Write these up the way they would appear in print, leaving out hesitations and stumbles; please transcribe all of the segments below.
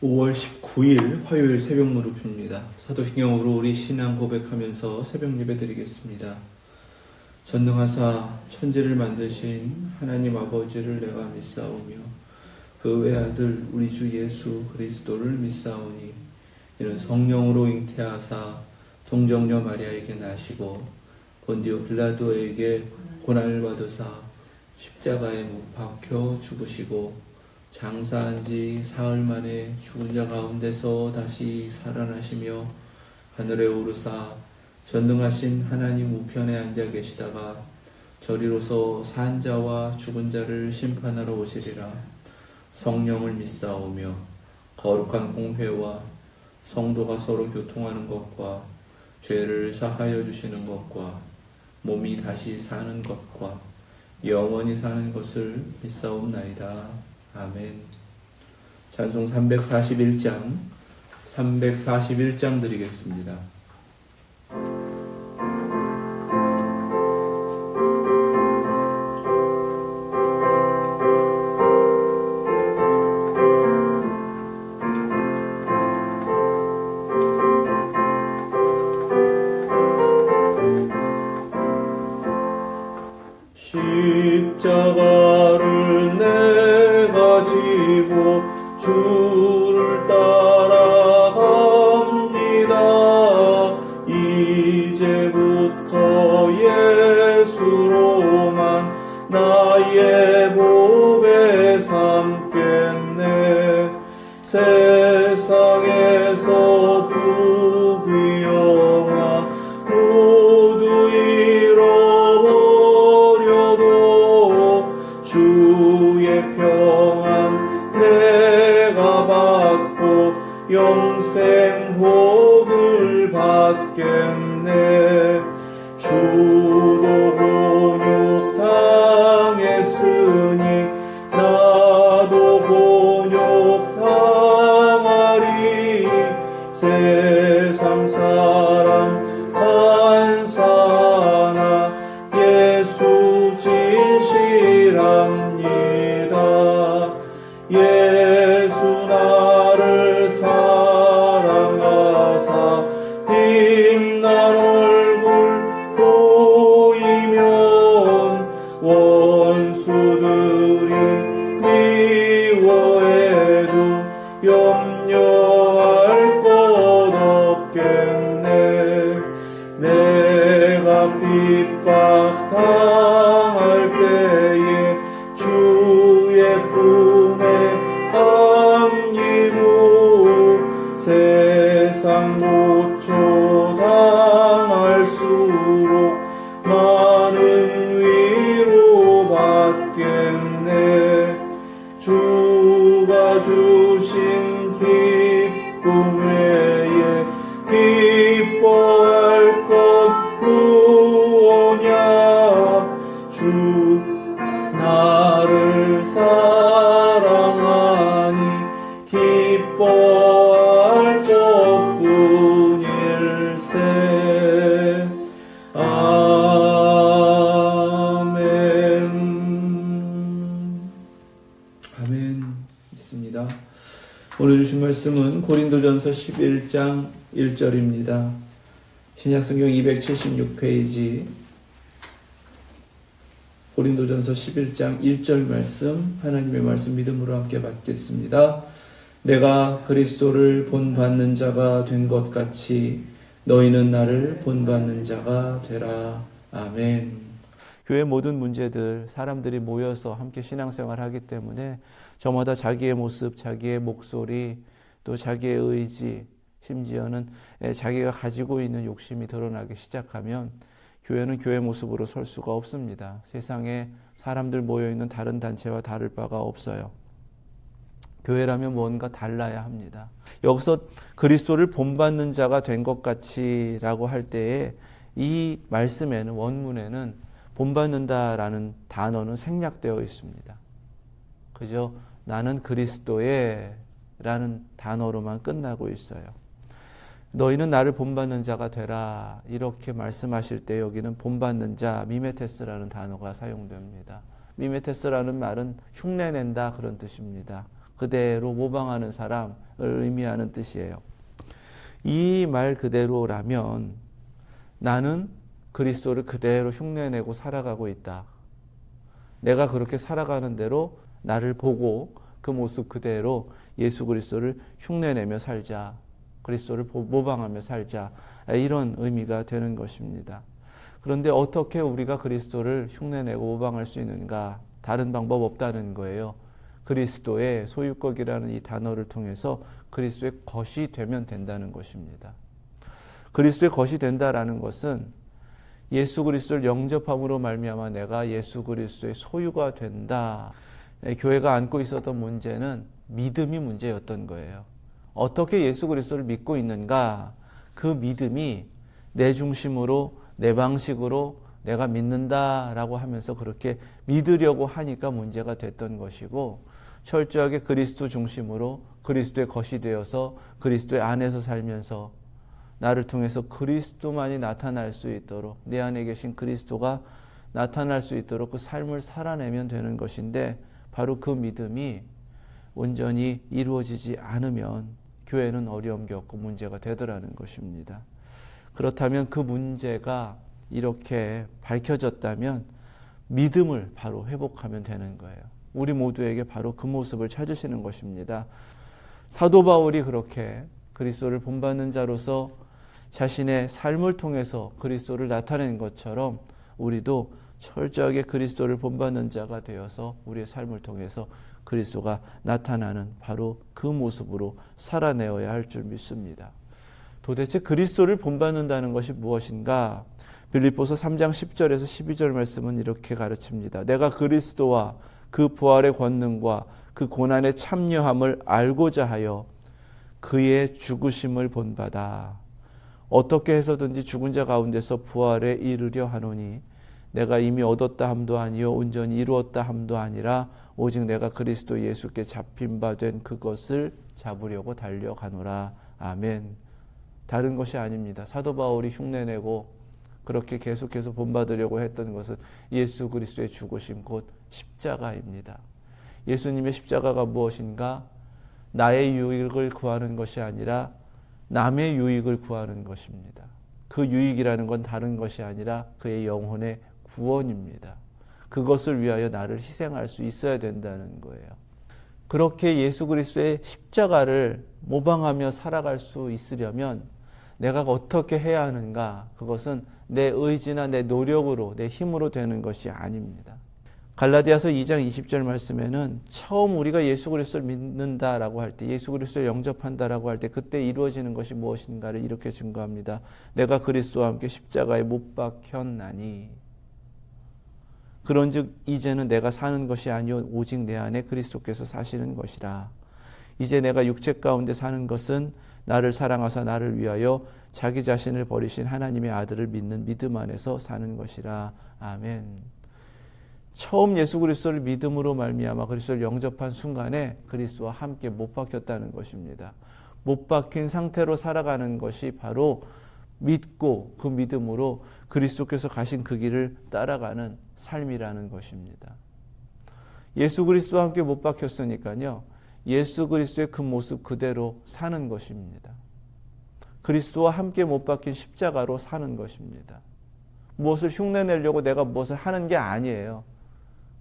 5월 19일 화요일 새벽 무릎입니다. 사도신경으로 우리 신앙 고백하면서 새벽 예배 드리겠습니다. 전능하사 천지를 만드신 하나님 아버지를 내가 믿사오며 그 외아들 우리 주 예수 그리스도를 믿사오니 이는 성령으로 잉태하사 동정녀 마리아에게 나시고 본디오 빌라도에게 고난을 받으사 십자가에 못 박혀 죽으시고 장사한 지 사흘 만에 죽은 자 가운데서 다시 살아나시며 하늘에 오르사 전능하신 하나님 우편에 앉아 계시다가 저리로서 산 자와 죽은 자를 심판하러 오시리라. 성령을 믿사오며 거룩한 공회와 성도가 서로 교통하는 것과 죄를 사하여 주시는 것과 몸이 다시 사는 것과 영원히 사는 것을 믿사옵나이다. 아멘. 찬송 341장 드리겠습니다. 십자가를 내가 지고 주를 따라갑니다. 이제부터 예수로만 나의 보배 삼겠네. 세상에서 그 귀영화 모두 잃어버려도 주의 평안 내가 받고 영생 복을 받겠네. 주도 곤욕 당했으니 나도 곤욕 당하리. 세상 사람 반사나 예수 진실합니다. 예수 나를 사랑하사 빛난 얼굴 보이면 원수들이 미워해도 염려할 것 없겠네. 내가 핍박 당할 때에 주의 품에 안기고 세상 고초 당할수록 많은 위로 받겠네. 주가 주신 기쁨 외에 기뻐할 것 무엇냐. 주 나를 사랑하니 기뻐할 것뿐일세. 아멘. 아멘. 있습니다. 오늘 주신 말씀은 고린도전서 11장 1절입니다. 신약성경 276페이지 고린도전서 11장 1절 말씀, 하나님의 말씀 믿음으로 함께 받겠습니다. 내가 그리스도를 본받는 자가 된 것 같이 너희는 나를 본받는 자가 되라. 아멘. 교회 모든 문제들, 사람들이 모여서 함께 신앙생활을 하기 때문에 저마다 자기의 모습, 자기의 목소리, 또 자기의 의지, 심지어는 자기가 가지고 있는 욕심이 드러나기 시작하면 교회는 교회 모습으로 설 수가 없습니다. 세상에 사람들 모여있는 다른 단체와 다를 바가 없어요. 교회라면 뭔가 달라야 합니다. 여기서 그리스도를 본받는 자가 된 것 같이 라고 할 때에 이 말씀에는, 원문에는 본받는다라는 단어는 생략되어 있습니다. 그저 나는 그리스도의 라는 단어로만 끝나고 있어요. 너희는 나를 본받는 자가 되라 이렇게 말씀하실 때 여기는 본받는 자, 미메테스라는 단어가 사용됩니다. 미메테스라는 말은 흉내낸다 그런 뜻입니다. 그대로 모방하는 사람을 의미하는 뜻이에요. 이 말 그대로라면 나는 그리스도를 그대로 흉내내고 살아가고 있다. 내가 그렇게 살아가는 대로 나를 보고 그 모습 그대로 예수 그리스도를 흉내내며 살자. 그리스도를 모방하며 살자. 이런 의미가 되는 것입니다. 그런데 어떻게 우리가 그리스도를 흉내내고 모방할 수 있는가? 다른 방법 없다는 거예요. 그리스도의 소유격이라는 이 단어를 통해서 그리스도의 것이 되면 된다는 것입니다. 그리스도의 것이 된다라는 것은 예수 그리스도를 영접함으로 말미암아 내가 예수 그리스도의 소유가 된다. 교회가 안고 있었던 문제는 믿음이 문제였던 거예요. 어떻게 예수 그리스도를 믿고 있는가? 그 믿음이 내 중심으로 내 방식으로 내가 믿는다라고 하면서 그렇게 믿으려고 하니까 문제가 됐던 것이고, 철저하게 그리스도 중심으로 그리스도의 것이 되어서 그리스도의 안에서 살면서 나를 통해서 그리스도만이 나타날 수 있도록, 내 안에 계신 그리스도가 나타날 수 있도록 그 삶을 살아내면 되는 것인데, 바로 그 믿음이 온전히 이루어지지 않으면 교회는 어려움 겪고 문제가 되더라는 것입니다. 그렇다면 그 문제가 이렇게 밝혀졌다면 믿음을 바로 회복하면 되는 거예요. 우리 모두에게 바로 그 모습을 찾으시는 것입니다. 사도 바울이 그렇게 그리스도를 본받는 자로서 자신의 삶을 통해서 그리스도를 나타낸 것처럼 우리도 철저하게 그리스도를 본받는 자가 되어서 우리의 삶을 통해서 그리스도가 나타나는 바로 그 모습으로 살아내어야 할 줄 믿습니다. 도대체 그리스도를 본받는다는 것이 무엇인가? 빌립보서 3장 10절에서 12절 말씀은 이렇게 가르칩니다. 내가 그리스도와 그 부활의 권능과 그 고난의 참여함을 알고자 하여 그의 죽으심을 본받아 어떻게 해서든지 죽은 자 가운데서 부활에 이르려 하노니 내가 이미 얻었다 함도 아니요 온전히 이루었다 함도 아니라 오직 내가 그리스도 예수께 잡힌 바 된 그것을 잡으려고 달려가노라. 아멘. 다른 것이 아닙니다. 사도 바울이 흉내내고 그렇게 계속해서 본받으려고 했던 것은 예수 그리스도의 죽으심 곧 십자가입니다. 예수님의 십자가가 무엇인가? 나의 유익을 구하는 것이 아니라 남의 유익을 구하는 것입니다. 그 유익이라는 건 다른 것이 아니라 그의 영혼의 구원입니다. 그것을 위하여 나를 희생할 수 있어야 된다는 거예요. 그렇게 예수 그리스도의 십자가를 모방하며 살아갈 수 있으려면 내가 어떻게 해야 하는가? 그것은 내 의지나 내 노력으로, 내 힘으로 되는 것이 아닙니다. 갈라디아서 2장 20절 말씀에는 처음 우리가 예수 그리스도를 믿는다라고 할 때, 예수 그리스도를 영접한다라고 할 때 그때 이루어지는 것이 무엇인가를 이렇게 증거합니다. 내가 그리스도와 함께 십자가에 못 박혔나니 그런즉 이제는 내가 사는 것이 아니요 오직 내 안에 그리스도께서 사시는 것이라. 이제 내가 육체 가운데 사는 것은 나를 사랑하사 나를 위하여 자기 자신을 버리신 하나님의 아들을 믿는 믿음 안에서 사는 것이라. 아멘. 처음 예수 그리스도를 믿음으로 말미암아 그리스도를 영접한 순간에 그리스도와 함께 못 박혔다는 것입니다. 못 박힌 상태로 살아가는 것이 바로 믿고 그 믿음으로 그리스도께서 가신 그 길을 따라가는 삶이라는 것입니다. 예수 그리스도와 함께 못 박혔으니까요. 예수 그리스도의 그 모습 그대로 사는 것입니다. 그리스도와 함께 못 박힌 십자가로 사는 것입니다. 무엇을 흉내내려고 내가 무엇을 하는 게 아니에요.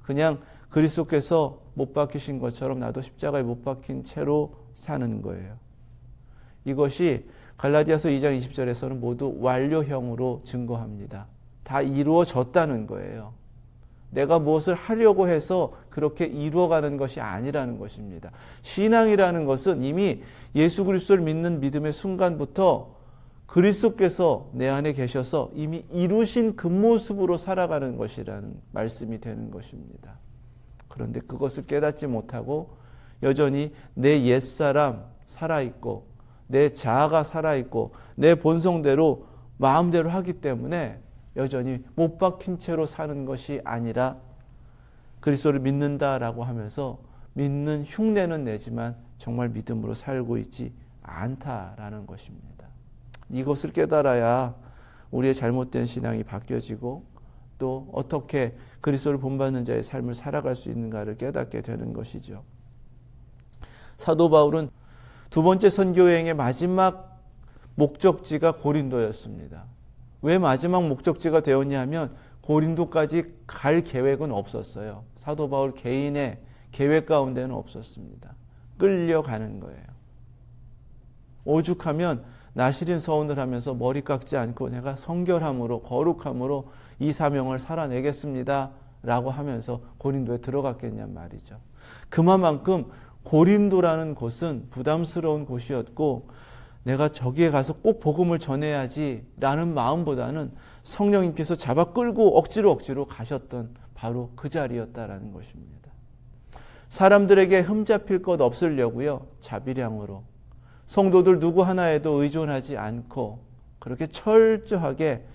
그냥 그리스도께서 못 박히신 것처럼 나도 십자가에 못 박힌 채로 사는 거예요. 이것이 갈라디아서 2장 20절에서는 모두 완료형으로 증거합니다. 다 이루어졌다는 거예요. 내가 무엇을 하려고 해서 그렇게 이루어가는 것이 아니라는 것입니다. 신앙이라는 것은 이미 예수 그리스도를 믿는 믿음의 순간부터 그리스도께서 내 안에 계셔서 이미 이루신 그 모습으로 살아가는 것이라는 말씀이 되는 것입니다. 그런데 그것을 깨닫지 못하고 여전히 내 옛사람 살아있고 내 자아가 살아있고 내 본성대로 마음대로 하기 때문에 여전히 못 박힌 채로 사는 것이 아니라 그리스도를 믿는다라고 하면서 믿는 흉내는 내지만 정말 믿음으로 살고 있지 않다라는 것입니다. 이것을 깨달아야 우리의 잘못된 신앙이 바뀌어지고 또 어떻게 그리스도를 본받는 자의 삶을 살아갈 수 있는가를 깨닫게 되는 것이죠. 사도 바울은 두 번째 선교여행의 마지막 목적지가 고린도였습니다. 왜 마지막 목적지가 되었냐 하면 고린도까지 갈 계획은 없었어요. 사도 바울 개인의 계획 가운데는 없었습니다. 끌려가는 거예요. 오죽하면 나시린 서원을 하면서 머리 깎지 않고 내가 성결함으로 거룩함으로 이 사명을 살아내겠습니다 라고 하면서 고린도에 들어갔겠냔 말이죠. 그만큼 고린도라는 곳은 부담스러운 곳이었고 내가 저기에 가서 꼭 복음을 전해야지 라는 마음보다는 성령님께서 잡아 끌고 억지로 가셨던 바로 그 자리였다라는 것입니다. 사람들에게 흠잡힐 것 없으려고요. 자비량으로 성도들 누구 하나에도 의존하지 않고 그렇게 철저하게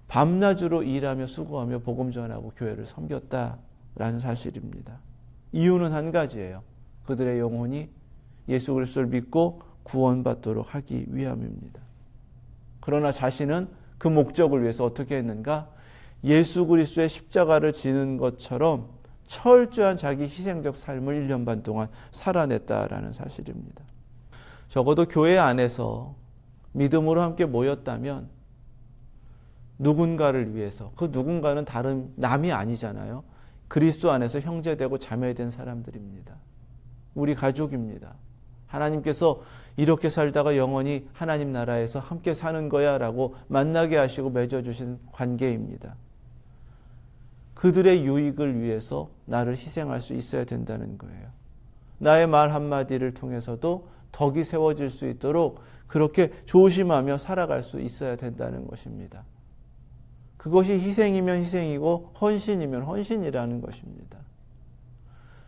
밤낮으로 일하며 수고하며 복음 전하고 교회를 섬겼다라는 사실입니다. 이유는 한 가지예요. 그들의 영혼이 예수 그리스도를 믿고 구원받도록 하기 위함입니다. 그러나 자신은 그 목적을 위해서 어떻게 했는가? 예수 그리스도의 십자가를 지는 것처럼 철저한 자기 희생적 삶을 1년 반 동안 살아냈다라는 사실입니다. 적어도 교회 안에서 믿음으로 함께 모였다면 누군가를 위해서, 그 누군가는 다른 남이 아니잖아요. 그리스도 안에서 형제되고 자매된 사람들입니다. 우리 가족입니다. 하나님께서 이렇게 살다가 영원히 하나님 나라에서 함께 사는 거야 라고 만나게 하시고 맺어주신 관계입니다. 그들의 유익을 위해서 나를 희생할 수 있어야 된다는 거예요. 나의 말 한마디를 통해서도 덕이 세워질 수 있도록 그렇게 조심하며 살아갈 수 있어야 된다는 것입니다. 그것이 희생이면 희생이고 헌신이면 헌신이라는 것입니다.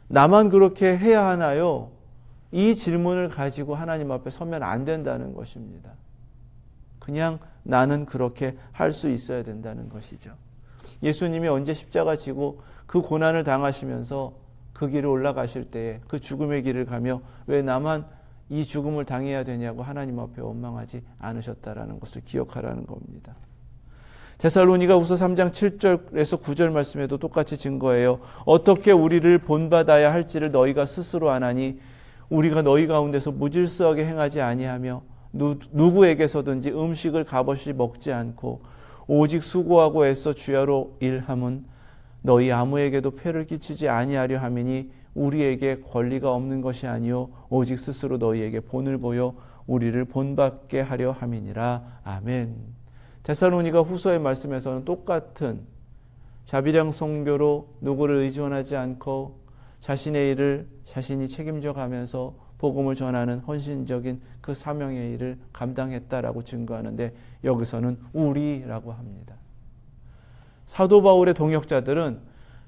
나만 그렇게 해야 하나요? 이 질문을 가지고 하나님 앞에 서면 안 된다는 것입니다. 그냥 나는 그렇게 할 수 있어야 된다는 것이죠. 예수님이 언제 십자가 지고 그 고난을 당하시면서 그 길을 올라가실 때에 그 죽음의 길을 가며 왜 나만 이 죽음을 당해야 되냐고 하나님 앞에 원망하지 않으셨다라는 것을 기억하라는 겁니다. 데살로니가후서 3장 7절에서 9절 말씀에도 똑같이 증거해요. 어떻게 우리를 본받아야 할지를 너희가 스스로 아나니 우리가 너희 가운데서 무질서하게 행하지 아니하며 누구에게서든지 음식을 값없이 먹지 않고 오직 수고하고 애써 주야로 일함은 너희 아무에게도 폐를 끼치지 아니하려 함이니 우리에게 권리가 없는 것이 아니요 오직 스스로 너희에게 본을 보여 우리를 본받게 하려 함이니라. 아멘. 데살로니가 후서의 말씀에서는 똑같은 자비량 선교로 누구를 의존하지 않고 자신의 일을 자신이 책임져 가면서 복음을 전하는 헌신적인 그 사명의 일을 감당했다라고 증거하는데 여기서는 우리라고 합니다. 사도 바울의 동역자들은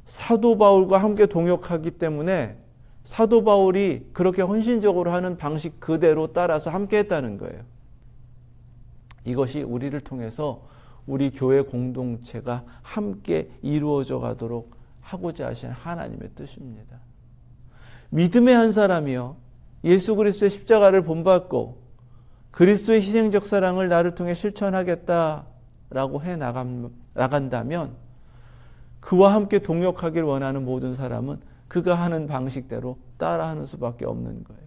사도 바울과 함께 동역하기 때문에 사도 바울이 그렇게 헌신적으로 하는 방식 그대로 따라서 함께 했다는 거예요. 이것이 우리를 통해서 우리 교회 공동체가 함께 이루어져 가도록 하고자 하신 하나님의 뜻입니다. 믿음의 한 사람이요 예수 그리스도의 십자가를 본받고 그리스도의 희생적 사랑을 나를 통해 실천하겠다라고 해 나간다면 그와 함께 동역하길 원하는 모든 사람은 그가 하는 방식대로 따라하는 수밖에 없는 거예요.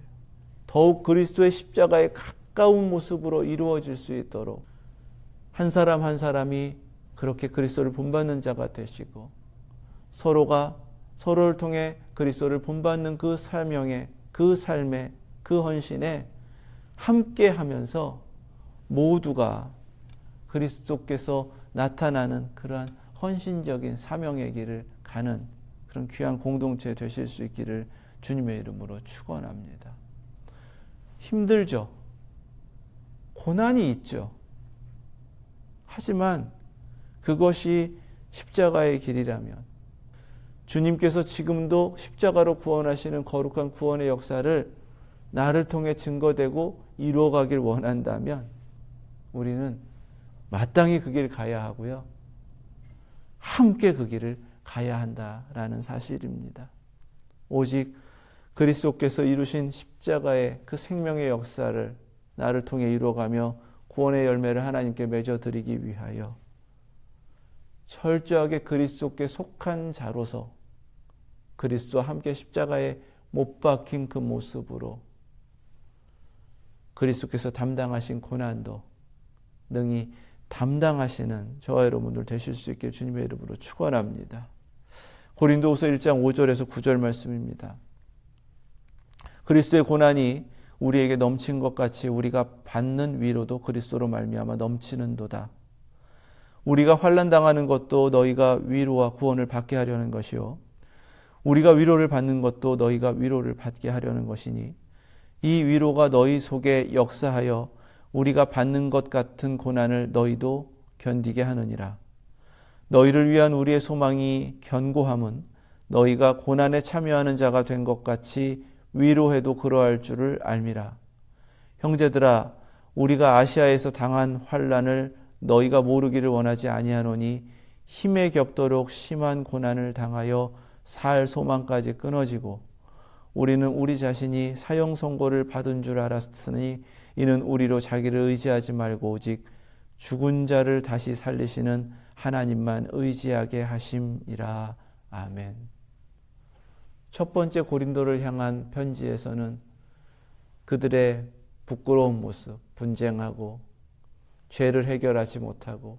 더욱 그리스도의 십자가의 가까운 모습으로 이루어질 수 있도록 한 사람 한 사람이 그렇게 그리스도를 본받는 자가 되시고 서로가 서로를 통해 그리스도를 본받는 그 사명에 그 삶에 그 헌신에 함께 하면서 모두가 그리스도께서 나타나는 그러한 헌신적인 사명의 길을 가는 그런 귀한 공동체 되실 수 있기를 주님의 이름으로 축원합니다. 힘들죠. 고난이 있죠. 하지만 그것이 십자가의 길이라면 주님께서 지금도 십자가로 구원하시는 거룩한 구원의 역사를 나를 통해 증거되고 이루어가길 원한다면 우리는 마땅히 그 길 가야 하고요. 함께 그 길을 가야 한다라는 사실입니다. 오직 그리스도께서 이루신 십자가의 그 생명의 역사를 나를 통해 이루어가며 구원의 열매를 하나님께 맺어드리기 위하여 철저하게 그리스도께 속한 자로서 그리스도와 함께 십자가에 못 박힌 그 모습으로 그리스도께서 담당하신 고난도 능히 담당하시는 저와 여러분들 되실 수 있길 주님의 이름으로 축원합니다. 고린도후서 1장 5절에서 9절 말씀입니다. 그리스도의 고난이 우리에게 넘친 것 같이 우리가 받는 위로도 그리스도로 말미암아 넘치는도다. 우리가 환난 당하는 것도 너희가 위로와 구원을 받게 하려는 것이요 우리가 위로를 받는 것도 너희가 위로를 받게 하려는 것이니 이 위로가 너희 속에 역사하여 우리가 받는 것 같은 고난을 너희도 견디게 하느니라. 너희를 위한 우리의 소망이 견고함은 너희가 고난에 참여하는 자가 된 것 같이 위로해도 그러할 줄을 알미라. 형제들아, 우리가 아시아에서 당한 환난을 너희가 모르기를 원하지 아니하노니 힘에 겹도록 심한 고난을 당하여 살 소망까지 끊어지고 우리는 우리 자신이 사형 선고를 받은 줄 알았으니 이는 우리로 자기를 의지하지 말고 오직 죽은 자를 다시 살리시는 하나님만 의지하게 하심이라. 아멘. 첫 번째 고린도를 향한 편지에서는 그들의 부끄러운 모습, 분쟁하고 죄를 해결하지 못하고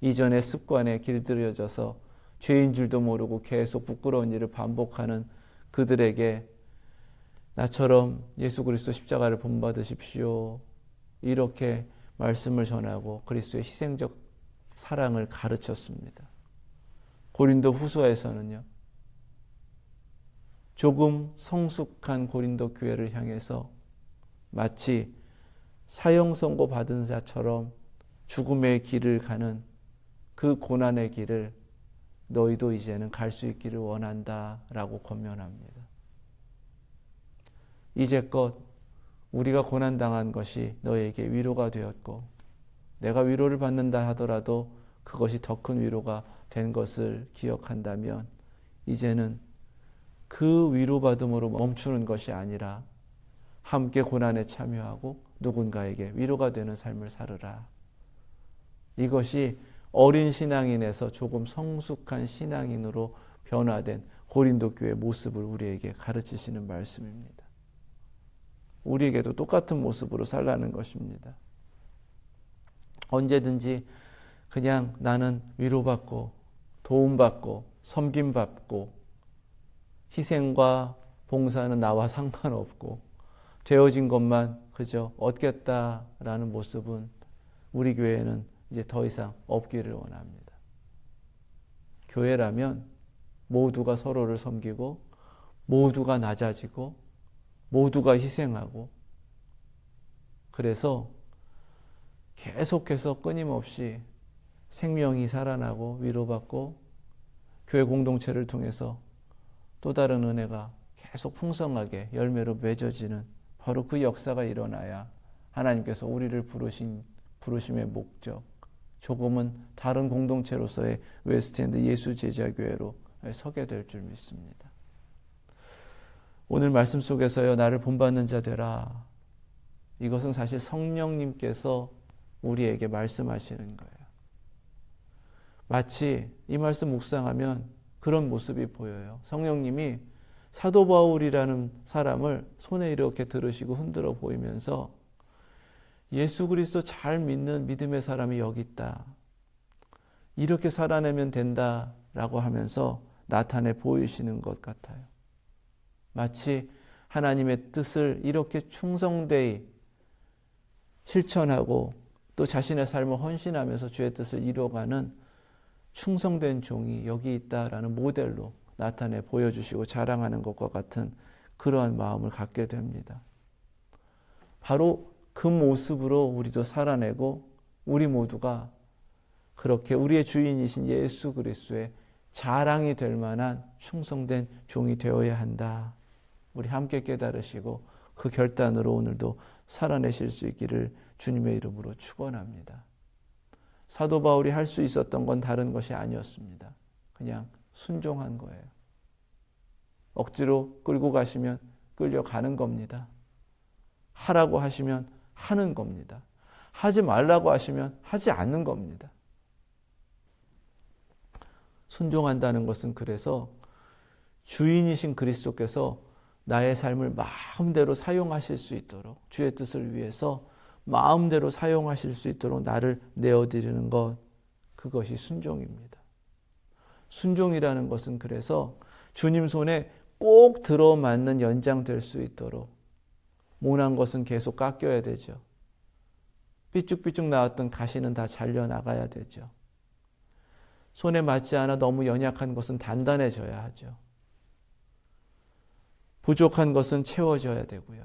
이전의 습관에 길들여져서 죄인 줄도 모르고 계속 부끄러운 일을 반복하는 그들에게 나처럼 예수 그리스도 십자가를 본받으십시오. 이렇게 말씀을 전하고 그리스도의 희생적 사랑을 가르쳤습니다. 고린도 후서에서는요. 조금 성숙한 고린도 교회를 향해서 마치 사형 선고 받은 자처럼 죽음의 길을 가는 그 고난의 길을 너희도 이제는 갈 수 있기를 원한다라고 권면합니다. 이제껏 우리가 고난당한 것이 너희에게 위로가 되었고 내가 위로를 받는다 하더라도 그것이 더 큰 위로가 된 것을 기억한다면 이제는 그 위로받음으로 멈추는 것이 아니라 함께 고난에 참여하고 누군가에게 위로가 되는 삶을 살으라. 이것이 어린 신앙인에서 조금 성숙한 신앙인으로 변화된 고린도 교회의 모습을 우리에게 가르치시는 말씀입니다. 우리에게도 똑같은 모습으로 살라는 것입니다. 언제든지 그냥 나는 위로받고 도움받고 섬김받고 희생과 봉사는 나와 상관없고 되어진 것만 그저 얻겠다라는 모습은 우리 교회는 이제 더 이상 없기를 원합니다. 교회라면 모두가 서로를 섬기고 모두가 낮아지고 모두가 희생하고 그래서 계속해서 끊임없이 생명이 살아나고 위로받고 교회 공동체를 통해서 또 다른 은혜가 계속 풍성하게 열매로 맺어지는 바로 그 역사가 일어나야 하나님께서 우리를 부르심의 목적 조금은 다른 공동체로서의 웨스트엔드 예수 제자교회로 서게 될 줄 믿습니다. 오늘 말씀 속에서요 나를 본받는 자 되라. 이것은 사실 성령님께서 우리에게 말씀하시는 거예요. 마치 이 말씀 묵상하면 그런 모습이 보여요. 성령님이 사도 바울이라는 사람을 손에 이렇게 들으시고 흔들어 보이면서 예수 그리스도 잘 믿는 믿음의 사람이 여기 있다. 이렇게 살아내면 된다라고 하면서 나타내 보이시는 것 같아요. 마치 하나님의 뜻을 이렇게 충성되이 실천하고 또 자신의 삶을 헌신하면서 주의 뜻을 이루어가는 충성된 종이 여기 있다라는 모델로 나타내 보여주시고 자랑하는 것과 같은 그러한 마음을 갖게 됩니다. 바로 그 모습으로 우리도 살아내고 우리 모두가 그렇게 우리의 주인이신 예수 그리스도의 자랑이 될 만한 충성된 종이 되어야 한다. 우리 함께 깨달으시고 그 결단으로 오늘도 살아내실 수 있기를 주님의 이름으로 축원합니다. 사도 바울이 할 수 있었던 건 다른 것이 아니었습니다. 그냥 순종한 거예요. 억지로 끌고 가시면 끌려가는 겁니다. 하라고 하시면 하는 겁니다. 하지 말라고 하시면 하지 않는 겁니다. 순종한다는 것은 그래서 주인이신 그리스도께서 나의 삶을 마음대로 사용하실 수 있도록, 주의 뜻을 위해서 마음대로 사용하실 수 있도록 나를 내어드리는 것, 그것이 순종입니다. 순종이라는 것은 그래서 주님 손에 꼭 들어맞는 연장될 수 있도록 모난 것은 계속 깎여야 되죠. 삐쭉삐쭉 나왔던 가시는 다 잘려나가야 되죠. 손에 맞지 않아 너무 연약한 것은 단단해져야 하죠. 부족한 것은 채워져야 되고요.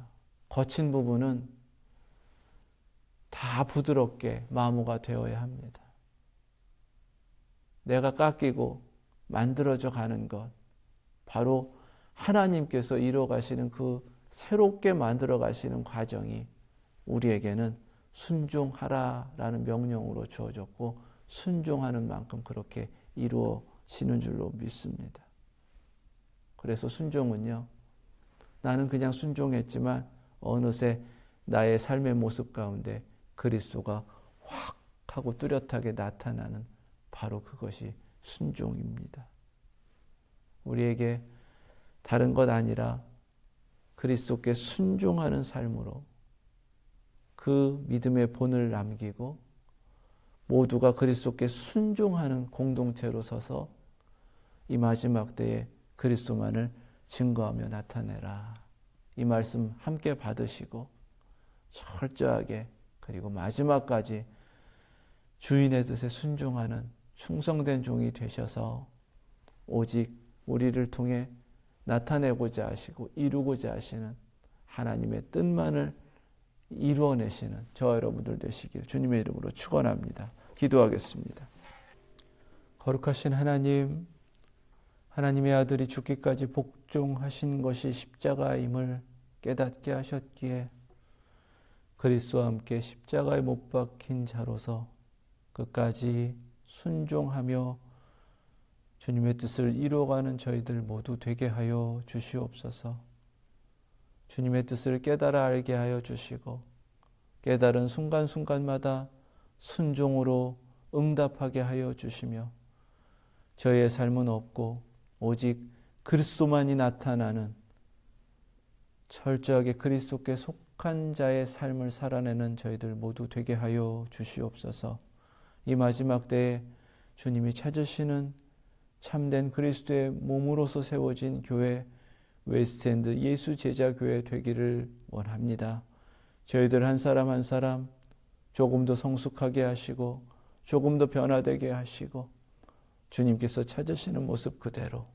거친 부분은 다 부드럽게 마모가 되어야 합니다. 내가 깎이고 만들어져 가는 것, 바로 하나님께서 이루어 가시는 그 새롭게 만들어 가시는 과정이 우리에게는 순종하라라는 명령으로 주어졌고 순종하는 만큼 그렇게 이루어지는 줄로 믿습니다. 그래서 순종은요, 나는 그냥 순종했지만 어느새 나의 삶의 모습 가운데 그리스도가 확 하고 뚜렷하게 나타나는 바로 그것이 순종입니다. 우리에게 다른 것 아니라 그리스도께 순종하는 삶으로 그 믿음의 본을 남기고 모두가 그리스도께 순종하는 공동체로 서서 이 마지막 때에 그리스도만을 증거하며 나타내라. 이 말씀 함께 받으시고 철저하게 그리고 마지막까지 주인의 뜻에 순종하는 충성된 종이 되셔서 오직 우리를 통해 나타내고자 하시고 이루고자 하시는 하나님의 뜻만을 이루어내시는 저와 여러분들 되시길 주님의 이름으로 축원합니다. 기도하겠습니다. 거룩하신 하나님, 하나님의 아들이 죽기까지 복종하신 것이 십자가임을 깨닫게 하셨기에 그리스도와 함께 십자가에 못 박힌 자로서 끝까지 순종하며 주님의 뜻을 이루어가는 저희들 모두 되게 하여 주시옵소서. 주님의 뜻을 깨달아 알게 하여 주시고 깨달은 순간순간마다 순종으로 응답하게 하여 주시며 저희의 삶은 없고 오직 그리스도만이 나타나는 철저하게 그리스도께 속한 자의 삶을 살아내는 저희들 모두 되게 하여 주시옵소서. 이 마지막 때에 주님이 찾으시는 참된 그리스도의 몸으로서 세워진 교회 웨스트엔드 예수 제자 교회 되기를 원합니다. 저희들 한 사람 한 사람 조금 더 성숙하게 하시고 조금 더 변화되게 하시고 주님께서 찾으시는 모습 그대로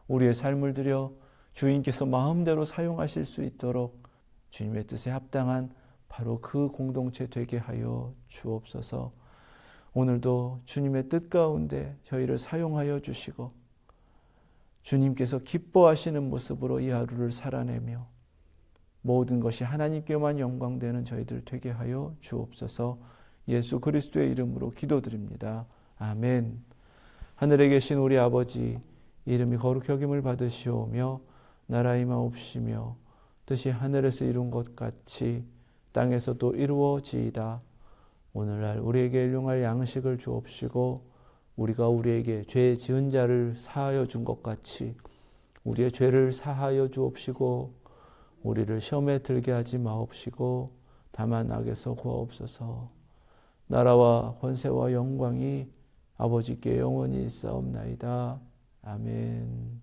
우리의 삶을 들여 주인께서 마음대로 사용하실 수 있도록 주님의 뜻에 합당한 바로 그 공동체 되게 하여 주옵소서. 오늘도 주님의 뜻 가운데 저희를 사용하여 주시고 주님께서 기뻐하시는 모습으로 이 하루를 살아내며 모든 것이 하나님께만 영광되는 저희들 되게 하여 주옵소서. 예수 그리스도의 이름으로 기도드립니다. 아멘. 하늘에 계신 우리 아버지, 이름이 거룩히 여김을 받으시오며 나라 임하옵시며 뜻이 하늘에서 이룬 것 같이 땅에서도 이루어지이다. 오늘날 우리에게 일용할 양식을 주옵시고 우리가 우리에게 죄 지은 자를 사하여 준 것 같이 우리의 죄를 사하여 주옵시고 우리를 시험에 들게 하지 마옵시고 다만 악에서 구하옵소서. 나라와 권세와 영광이 아버지께 영원히 있사옵나이다. 아멘.